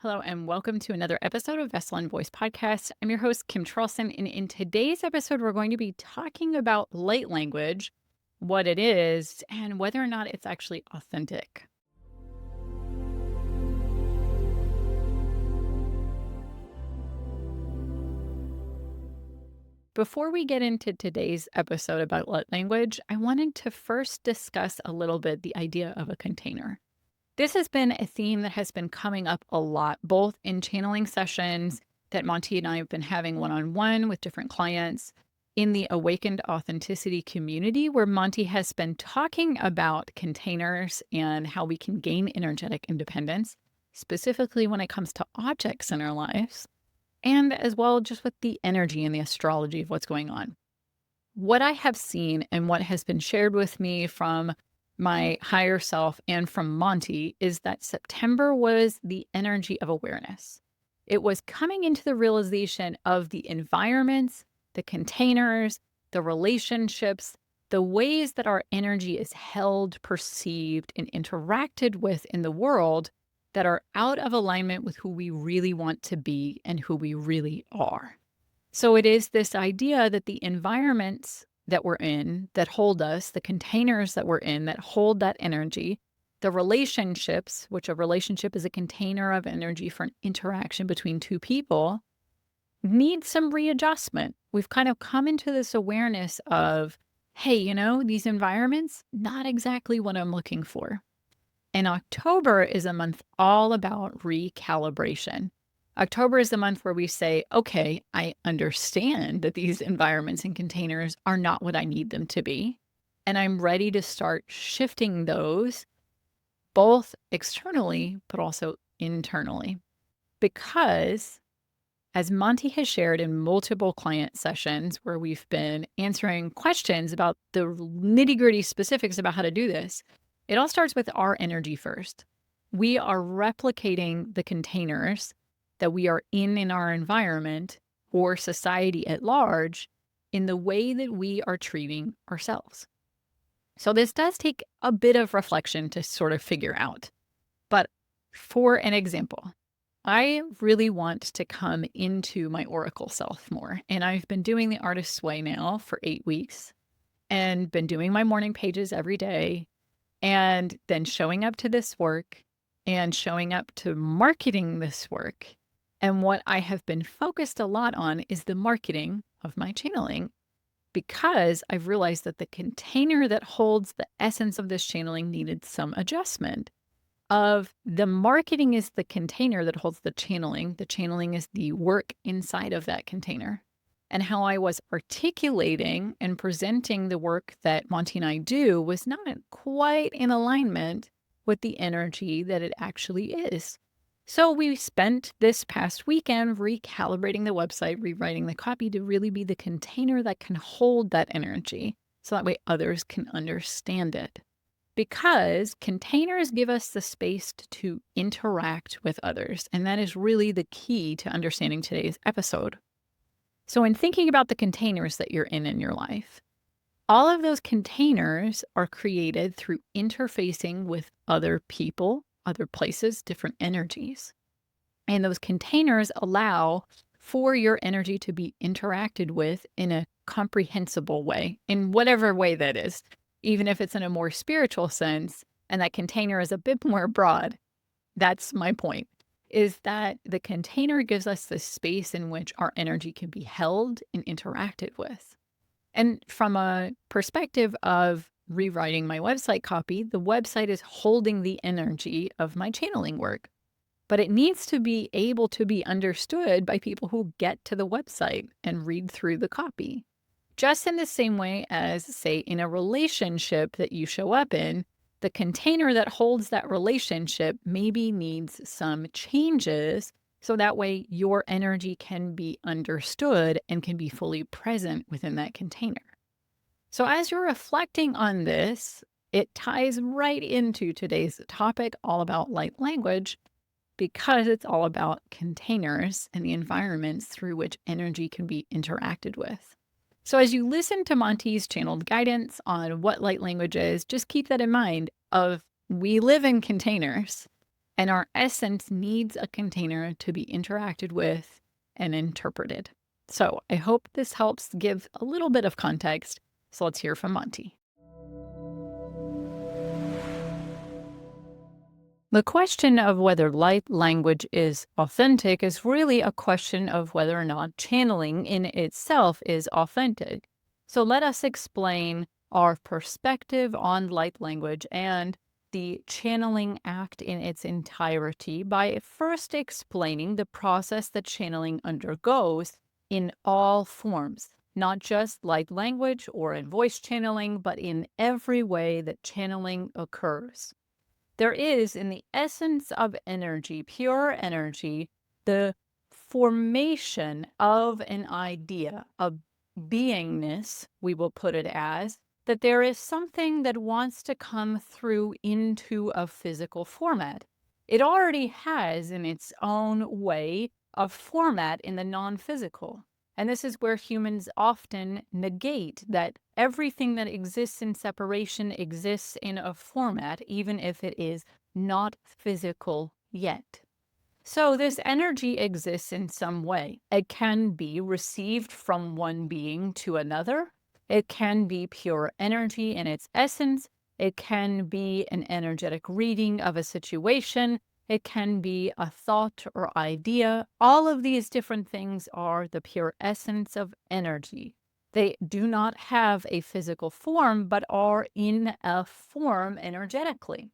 Hello, and welcome to another episode of Vessel and Voice Podcast. I'm your host, Kim Charlson, and in today's episode, we're going to be talking about light language, what it is, and whether or not it's actually authentic. Before we get into today's episode about light language, I wanted to first discuss a little bit the idea of a container. This has been a theme that has been coming up a lot, both in channeling sessions that Monty and I have been having one-on-one with different clients, in the Awakened Authenticity community, where Monty has been talking about containers and how we can gain energetic independence, specifically when it comes to objects in our lives, and as well just with the energy and the astrology of what's going on. What I have seen and what has been shared with me from my higher self and from Monty is that September was the energy of awareness. It was coming into the realization of the environments, the containers, the relationships, the ways that our energy is held, perceived, and interacted with in the world that are out of alignment with who we really want to be and who we really are. So it is this idea that the environments that we're in that hold us, the containers that we're in that hold that energy, the relationships, which a relationship is a container of energy for an interaction between two people, need some readjustment. We've kind of come into this awareness of, hey, these environments, not exactly what I'm looking for. And October is a month all about recalibration. October is the month where we say, okay, I understand that these environments and containers are not what I need them to be. And I'm ready to start shifting those both externally, but also internally. Because as Monty has shared in multiple client sessions where we've been answering questions about the nitty-gritty specifics about how to do this, it all starts with our energy first. We are replicating the containers that we are in our environment or society at large in the way that we are treating ourselves. So this does take a bit of reflection to sort of figure out. But for an example, I really want to come into my oracle self more. And I've been doing the Artist's Way now for 8 weeks and been doing my morning pages every day and then showing up to this work and showing up to marketing this work. And what I have been focused a lot on is the marketing of my channeling, because I've realized that the container that holds the essence of this channeling needed some adjustment. Of the marketing is the container that holds the channeling. The channeling is the work inside of that container. And how I was articulating and presenting the work that Monty and I do was not quite in alignment with the energy that it actually is. So we spent this past weekend recalibrating the website, rewriting the copy to really be the container that can hold that energy so that way others can understand it. Because containers give us the space to interact with others, and that is really the key to understanding today's episode. So in thinking about the containers that you're in your life, all of those containers are created through interfacing with other people, other places, different energies. And those containers allow for your energy to be interacted with in a comprehensible way, in whatever way that is, even if it's in a more spiritual sense, and that container is a bit more broad. That's my point, is that the container gives us the space in which our energy can be held and interacted with. And from a perspective of rewriting my website copy, the website is holding the energy of my channeling work. But it needs to be able to be understood by people who get to the website and read through the copy. Just in the same way as, say, in a relationship that you show up in, the container that holds that relationship maybe needs some changes so that way your energy can be understood and can be fully present within that container. So as you're reflecting on this, it ties right into today's topic, all about light language, because it's all about containers and the environments through which energy can be interacted with. So as you listen to Monty's channeled guidance on what light language is, just keep that in mind of we live in containers. and our essence needs a container to be interacted with and interpreted. So I hope this helps give a little bit of context. So let's hear from Monty. The question of whether light language is authentic is really a question of whether or not channeling in itself is authentic. So let us explain our perspective on light language and the channeling act in its entirety by first explaining the process that channeling undergoes in all forms, not just light language or in voice channeling, but in every way that channeling occurs. There is, in the essence of energy, pure energy, the formation of an idea, a beingness, we will put it as, that there is something that wants to come through into a physical format. It already has, in its own way, a format in the non physical. And this is where humans often negate that everything that exists in separation exists in a format, even if it is not physical yet. So this energy exists in some way. It can be received from one being to another. It can be pure energy in its essence. It can be an energetic reading of a situation. It can be a thought or idea. All of these different things are the pure essence of energy. They do not have a physical form, but are in a form energetically.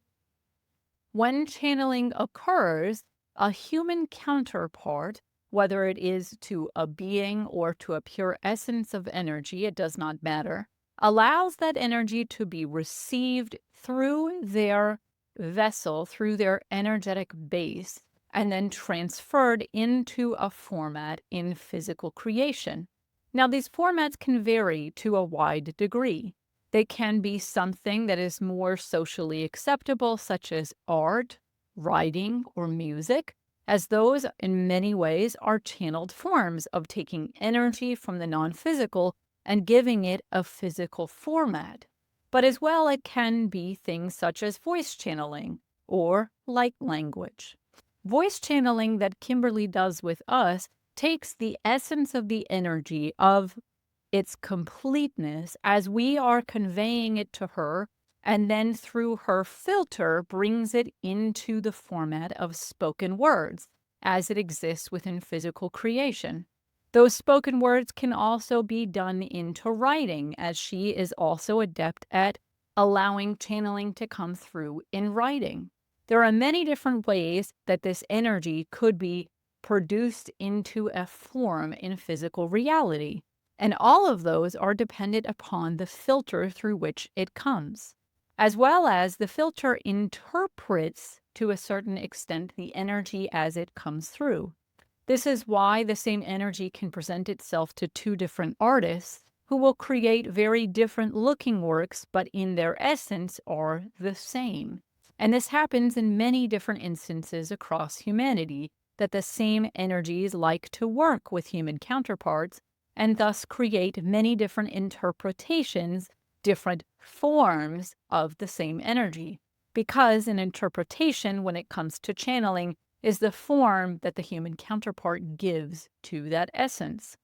When channeling occurs, a human counterpart, whether it is to a being or to a pure essence of energy, it does not matter, allows that energy to be received through their vessel, through their energetic base, and then transferred into a format in physical creation. Now, these formats can vary to a wide degree. They can be something that is more socially acceptable, such as art, writing, or music, as those in many ways are channeled forms of taking energy from the non-physical and giving it a physical format. But as well, it can be things such as voice channeling or light language. Voice channeling that Kimberly does with us takes the essence of the energy of its completeness as we are conveying it to her, and then through her filter brings it into the format of spoken words as it exists within physical creation. Those spoken words can also be done into writing, as she is also adept at allowing channeling to come through in writing. There are many different ways that this energy could be produced into a form in physical reality. And all of those are dependent upon the filter through which it comes, as well as the filter interprets to a certain extent the energy as it comes through. This is why the same energy can present itself to two different artists who will create very different looking works, but in their essence are the same. And this happens in many different instances across humanity, that the same energies like to work with human counterparts and thus create many different interpretations, different forms of the same energy. Because an interpretation, when it comes to channeling, is the form that the human counterpart gives to that essence.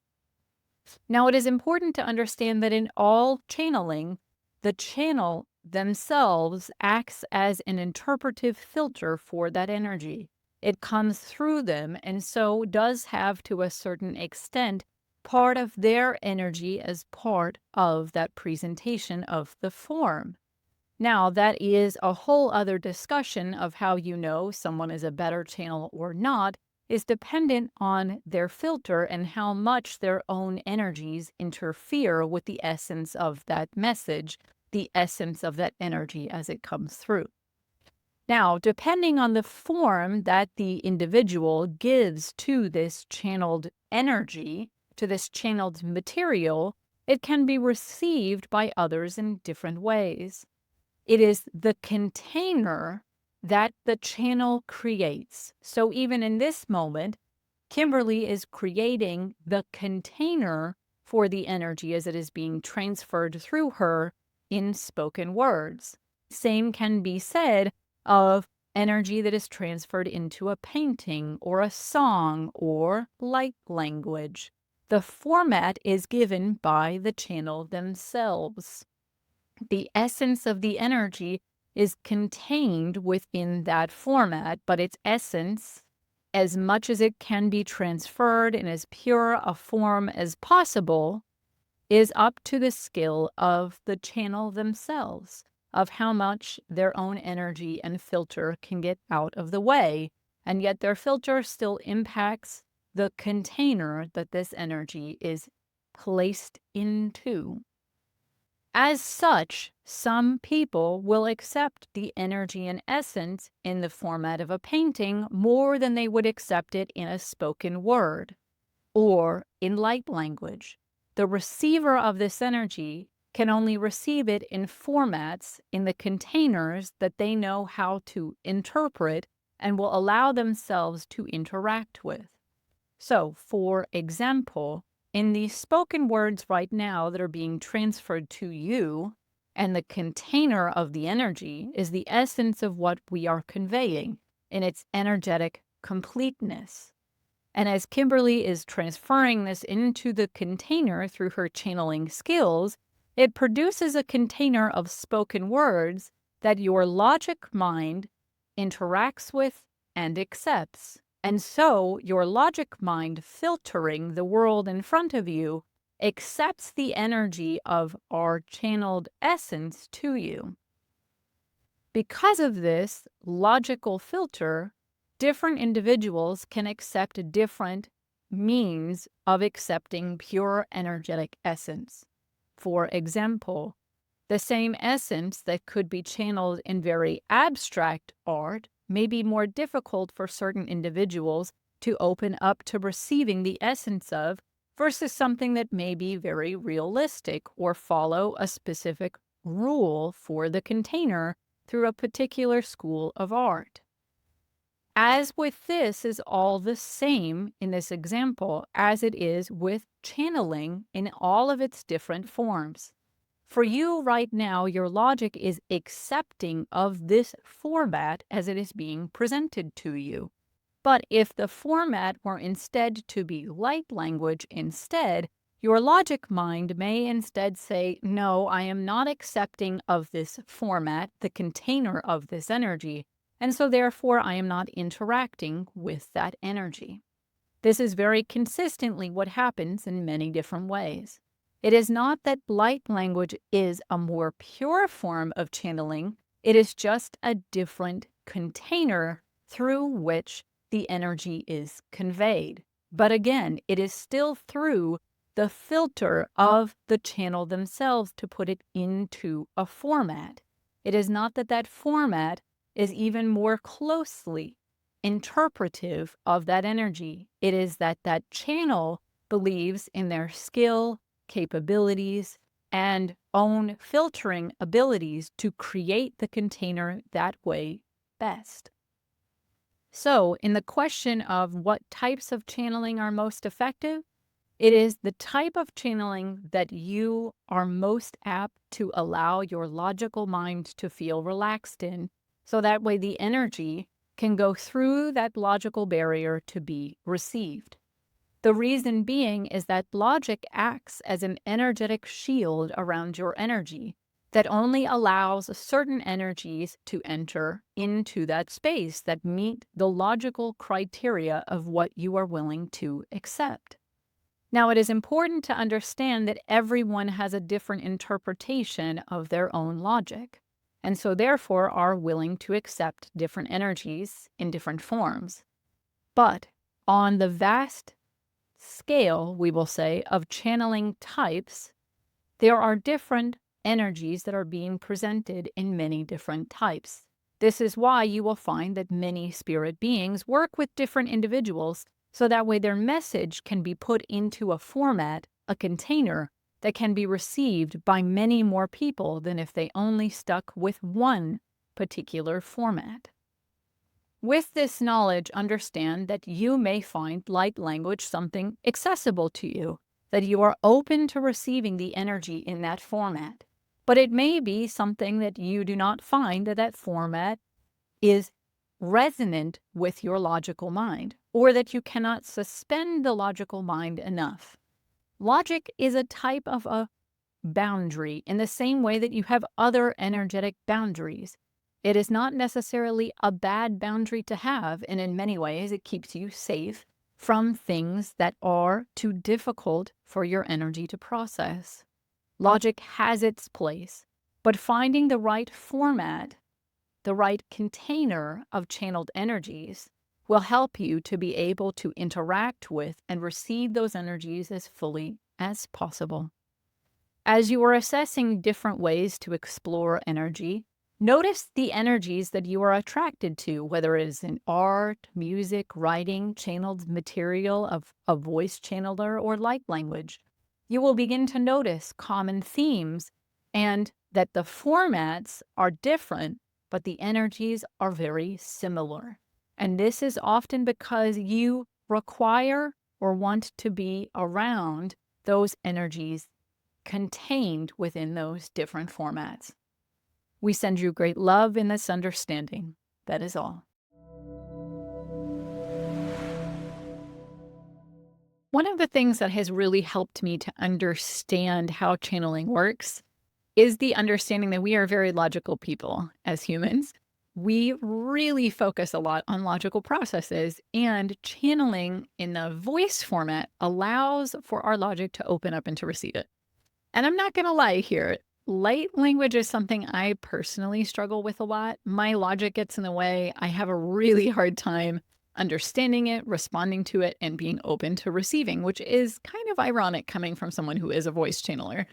Now, it is important to understand that in all channeling, the channel themselves acts as an interpretive filter for that energy. It comes through them and so does have, to a certain extent, part of their energy as part of that presentation of the form. Now, that is a whole other discussion of how you know someone is a better channel or not, is dependent on their filter and how much their own energies interfere with the essence of that message, the essence of that energy as it comes through. Now, depending on the form that the individual gives to this channeled energy, to this channeled material, it can be received by others in different ways. It is the container that the channel creates. So even in this moment, Kimberly is creating the container for the energy as it is being transferred through her in spoken words. Same can be said of energy that is transferred into a painting or a song or light language. The format is given by the channel themselves. The essence of the energy is contained within that format, but its essence, as much as it can be transferred in as pure a form as possible, is up to the skill of the channel themselves, of how much their own energy and filter can get out of the way, and yet their filter still impacts the container that this energy is placed into. As such, some people will accept the energy and essence in the format of a painting more than they would accept it in a spoken word or in light language. The receiver of this energy can only receive it in formats in the containers that they know how to interpret and will allow themselves to interact with. So, for example, in these spoken words right now that are being transferred to you, and the container of the energy is the essence of what we are conveying in its energetic completeness. And as Kimberly is transferring this into the container through her channeling skills, it produces a container of spoken words that your logic mind interacts with and accepts. And so your logic mind, filtering the world in front of you, accepts the energy of our channeled essence to you. Because of this logical filter, different individuals can accept different means of accepting pure energetic essence. For example, the same essence that could be channeled in very abstract art may be more difficult for certain individuals to open up to receiving the essence of versus something that may be very realistic or follow a specific rule for the container through a particular school of art. As with this is all the same in this example as it is with channeling in all of its different forms. For you right now, your logic is accepting of this format as it is being presented to you. But if the format were instead to be light language instead, your logic mind may instead say, no, I am not accepting of this format, the container of this energy, and so therefore I am not interacting with that energy. This is very consistently what happens in many different ways. It is not that light language is a more pure form of channeling, it is just a different container through which the energy is conveyed. But again, it is still through the filter of the channel themselves to put it into a format. It is not that that format is even more closely interpretive of that energy. It is that that channel believes in their skill, capabilities, and own filtering abilities to create the container that way best. So, in the question of what types of channeling are most effective, it is the type of channeling that you are most apt to allow your logical mind to feel relaxed in, so that way the energy can go through that logical barrier to be received. The reason being is that logic acts as an energetic shield around your energy that only allows certain energies to enter into that space that meet the logical criteria of what you are willing to accept. Now, it is important to understand that everyone has a different interpretation of their own logic, and so therefore are willing to accept different energies in different forms. But on the vast scale, we will say, of channeling types, there are different energies that are being presented in many different types. This is why you will find that many spirit beings work with different individuals so that way their message can be put into a format, a container, that can be received by many more people than if they only stuck with one particular format. With this knowledge, understand that you may find light language something accessible to you, that you are open to receiving the energy in that format. But it may be something that you do not find that that format is resonant with your logical mind, or that you cannot suspend the logical mind enough. Logic is a type of a boundary in the same way that you have other energetic boundaries. It is not necessarily a bad boundary to have, and in many ways, it keeps you safe from things that are too difficult for your energy to process. Logic has its place, but finding the right format, the right container of channeled energies, will help you to be able to interact with and receive those energies as fully as possible. As you are assessing different ways to explore energy, notice the energies that you are attracted to, whether it is in art, music, writing, channeled material of a voice channeler, or light language. You will begin to notice common themes and that the formats are different, but the energies are very similar. And this is often because you require or want to be around those energies contained within those different formats. We send you great love in this understanding. That is all. One of the things that has really helped me to understand how channeling works is the understanding that we are very logical people as humans. We really focus a lot on logical processes, and channeling in the voice format allows for our logic to open up and to receive it. And I'm not going to lie here. Light language is something I personally struggle with a lot. My logic gets in the way. I have a really hard time understanding it, responding to it, and being open to receiving, which is kind of ironic coming from someone who is a voice channeler.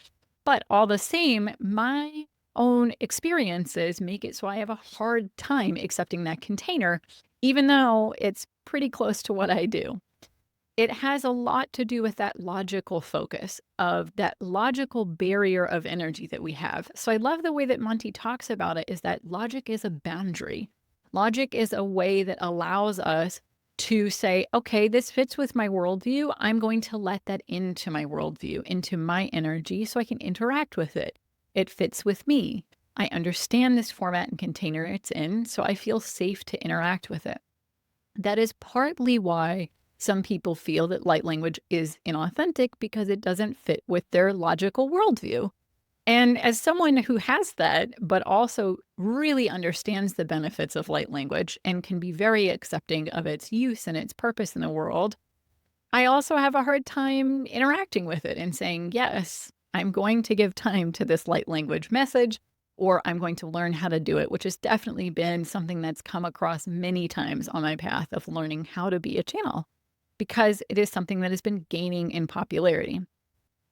But all the same, my own experiences make it so I have a hard time accepting that container, even though it's pretty close to what I do. It has a lot to do with that logical focus of that logical barrier of energy that we have. So I love the way that Monty talks about it, is that logic is a boundary. Logic is a way that allows us to say, okay, this fits with my worldview. I'm going to let that into my worldview, into my energy, so I can interact with it. It fits with me. I understand this format and container it's in, so I feel safe to interact with it. That is partly why some people feel that light language is inauthentic, because it doesn't fit with their logical worldview. And as someone who has that, but also really understands the benefits of light language and can be very accepting of its use and its purpose in the world, I also have a hard time interacting with it and saying, yes, I'm going to give time to this light language message, or I'm going to learn how to do it, which has definitely been something that's come across many times on my path of learning how to be a channel, because it is something that has been gaining in popularity.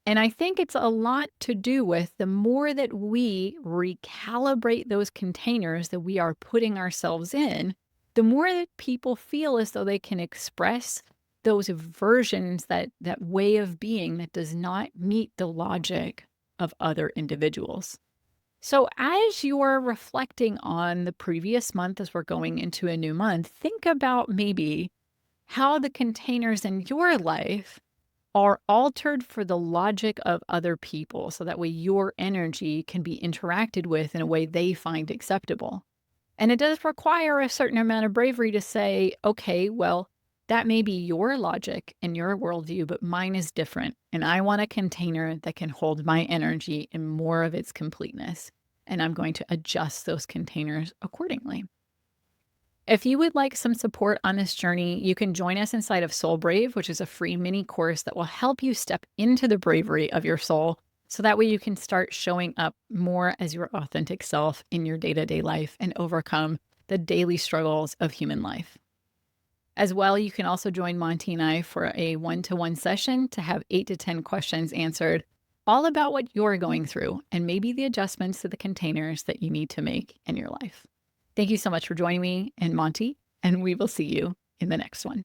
And I think it's a lot to do with the more that we recalibrate those containers that we are putting ourselves in, the more that people feel as though they can express those versions, that way of being that does not meet the logic of other individuals. So as you are reflecting on the previous month, as we're going into a new month, think about maybe how the containers in your life are altered for the logic of other people, so that way your energy can be interacted with in a way they find acceptable. And it does require a certain amount of bravery to say, okay, well, that may be your logic and your worldview, but mine is different. And I want a container that can hold my energy in more of its completeness. And I'm going to adjust those containers accordingly. If you would like some support on this journey, you can join us inside of Soul Brave, which is a free mini course that will help you step into the bravery of your soul, so that way you can start showing up more as your authentic self in your day-to-day life and overcome the daily struggles of human life. As well, you can also join Monty and I for a one-to-one session to have 8 to 10 questions answered, all about what you're going through and maybe the adjustments to the containers that you need to make in your life. Thank you so much for joining me and Monty, and we will see you in the next one.